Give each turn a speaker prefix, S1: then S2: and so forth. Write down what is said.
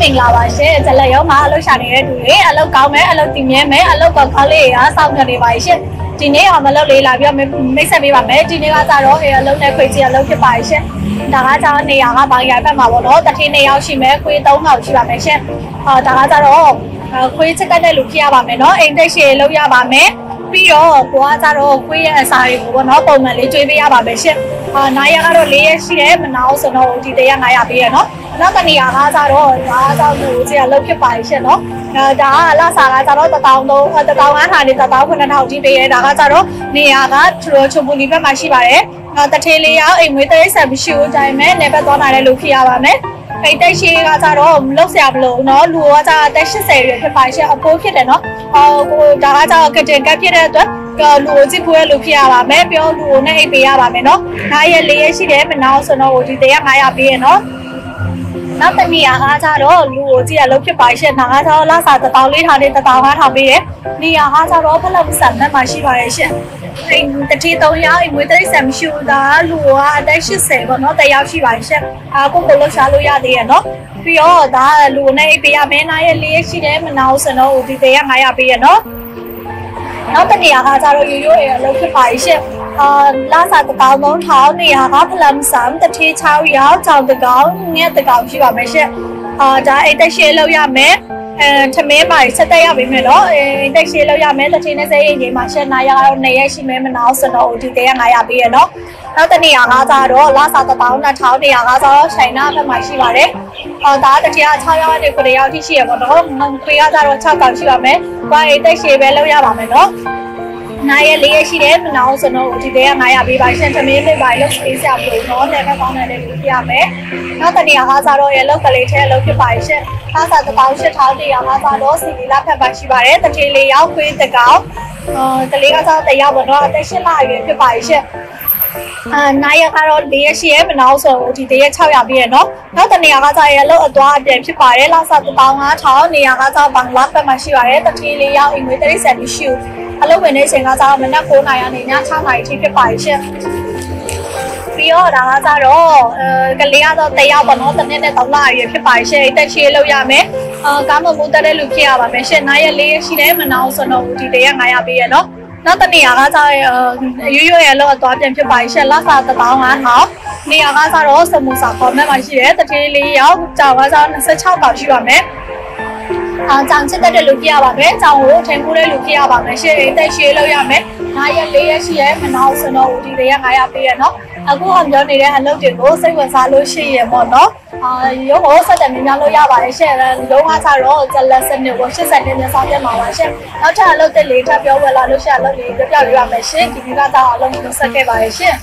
S1: င်္ဂလာပါရှင်။ဇလက်ရုံမှာအလုပ်ရှာနေတဲ့သူတွေအလုပ်ကောင်းမယ်အလုပ်တည်မြဲမယ်အလုပ်ကောင်းလေးရာစောင့်မျှော်နေပါရှင်။ဒီနေ့မလုပ်လေးလာပြီးမိတ်ဆက်ပေးပါမယ်။ဒီနေ့ကကြတော့အလုပ်နဲ့ခွေးကြီးအလုပ်ဖြစ်ပါရှင်။ဒါကကြတော့နေရာကဘာရိုက်ဖက်မှာပေါ့နော်။တစ်ထည့်2ယောက်ရှိမယ်ခွေး3ယောက်ရှိပါမယ်ရှင်။ဒါကကြတော့ခွေးချက်ကတဲ့လူဖြစ်ရပါမယ်နော်။အိမ်တက်ရှည်လုပ်ရပါမယ်။ပြီးတော့ကိုကကြတော့ခွေးရဲ့အစာတွေကိုပေါ့နော်ပုံမှန်လေးကျွေးပေးရပါမယ်ရှင်။နားရကတော့4ရက်ရှိတယ်မနာအောင်ဆိုတော့ဒီတရက်900ပေးရနော်။နောက်တနေရာကကြတော့ဒါကြောင့်လူကြီးအလုပ်ဖြစ်ပါရှင်နော်ဒါကလာစားကကြတော့1000ထားနေ1000ထိပေးရဲဒါကကြတော့နေရာကချိုပူလီဘက်မှာရှိပါတယ်တထေးလေးရောက်အိမ်မွေးတဲ့ဆက်မရှိဘူးတိုင်းမဲ့နေဘက်သွားနိုင်တဲ့လူဖြစ်ရပါမယ်အိမ်တက်ရှိကကြတော့မလုပ်ဆရာမလို့နော်လူကကြအသက်80ရွယ်ဖြစ်ပါရှင်အဖိုးဖြစ်တယ်နော်ဒါကကြတော့ကတင်ကပ်ဖြစ်တဲ့အတွက်လူကိုကြည့်ဖို့ရလူဖြစ်ရပါမယ်ပြောလူကိုနဲ့အိပ်ပေးရပါမယ်နော်ဒါရဲ့4ရက်ရှိတယ်မနောက်ဆိုတော့ဒီတရက်900ပေးရနော်နောက်တနည်းအားကြတော့လူကိုကြည့်ရလို့ဖြစ်ပါရှင်နားကြတော့လာစား1000ထားနေ1000ထားပေးတယ်နေရာအားကြတော့ဖလက်ဆန်နဲ့မှရှိပါရဲ့ရှင်အိမ်တတိ3ယောက်အိမ်မွေးတဲ့ဆမ်ရှူတာလူကအသက်80ပေါ့နော်တယောက်ရှိပါရှင်ကိုလို့ရှာလို့ရသေးရဲ့နော်ပြီးတော့ဒါလူနဲ့အိပ်ပေးရမယ်နားရဲ့4ရက်ရှိတယ်မနောက်ဆိုတော့ဒီတရက်900ပေးရနော်နောက်တနည်းအားကြတော့ရိုးရိုးအလုပ်ဖြစ်ပါရှင်လာစား1000ထောင်းနေရာကဖလမ်ဆမ်တထေး6ယောက်ကြောင်တကောင်ငှက်တကောင်ရှိပါမယ်ရှင်ဒါအိတ်တက်ရှည်လောက်ရမယ်ထမင်းပါဆက်တက်ရပြီမယ်နော်အိတ်တက်ရှည်လောက်ရမယ်တထေးနဲ့စိတ်ရင်မှာရှင်နာရကတော့2ရက်ရှိမယ်မနောက်စတော့ဒီတရက်900ပေးရနော်နောက်တနေရာကကြတော့လာစား1000ထောင်းနေရာကကြတော့ဆိုင်နာဘက်မှာရှိပါတယ်ဒါတထေးက6ယောက်နဲ့9ယောက်ထိရှိရပါတော့ခွေးကကြတော့6ကောင်ရှိပါမယ်ဘာအိတ်တက်ရှည်ပဲလောက်ရပါမယ်နော်နားရ4ရက်ရှိတယ်မနောက်ဆိုတော့ဒီတည်းက900ပေးပါရှင်သမီးလေးပါလို့ပေးစရာမလိုတော့လည်းကောင်းတယ်လို့ပြရမယ်နောက်တနေရာကစားတော့ရလောက်ကလေးထဲလောက်ဖြစ်ပါရှင်အားစား1000တရားကစားတော့စီလီလာဖက်ပါရှိပါတယ်တထေးလေးရောက်ခွေးတကောင်ကလေးကစားတယောက်ပေါ့နော်အသက်8လအရွယ်ဖြစ်ပါရှင်နားရကတော့4ရက်ရှိရမနောက်ဆိုဒီတရက်600ပေးရနော်နောက်တနေရာကစားရလောက်အသွားအပြန်ဖြစ်ပါတယ်လောက်စား1000နေရာကစားဘန်လာဖက်မှာရှိပါတယ်တထေးလေးရောက်အင်္ဂလိပ်30ဆန်မရှိဘူးအလုပ်ဝင်နေချိန်ကစားမနက်9:00နာရီကနေည6:00နာရီထိဖြစ်ပါရှင်ပြီးတော့ဒါကစားတော့ကလေးကတော့တယောက်ပေါ့နော်တစ်နှစ်နဲ့3လအရွယ်ဖြစ်ပါရှင်တက်ရှည်လုပ်ရမယ်ကားမမိုးတက်တဲ့လူဖြစ်ရပါမယ်ရှင်နားရက်4ရက်ရှိတယ်မနောက်ဆိုတော့ဒီတရက်900ပေးရနော်နောက်တနေရာကစားရိုးရိုးရလို့အသွားပြန်ဖြစ်ပါရှင်လက်စား1000နေရာကစားတော့စမူစာပေါ်မဲ့မှာရှိတယ်တထေးလေးရောက်ကြောင်ကစား26ပေါင်ရှိပါမယ်ကြောင်ချစ်တဲ့လူပြရပါမယ်ကြောင်ကိုထင်မှုတဲ့လူပြရပါမယ်ရှေ့တက်ရှေ့လောက်ရမယ်9ရက်4ရက်ရှိရဲမနောက်စတော့ဒီတရက်900ပေးရနော်အခုအောင်ပြောနေတဲ့အလုပ်တွေကိုစိတ်ဝင်စားလို့ရှိရပေါ့နော်ရုံးကိုဆက်တယ်များလို့ရပါတယ်ရှေ့ရုံးကစားတော့ဇလက်စနစ်ကို80နှစ်နဲ့ဆောင်ပြမှာပါရှေ့နောက်ထပ်အလုပ်တက်လေးထပ်ပြောဝယ်လာလို့ရှိရအလုပ်လေးပြပြရပါမယ်ရှေ့ဒီကတော့အလုပ်ကိုဆက်ခဲ့ပါရဲ့ရှေ့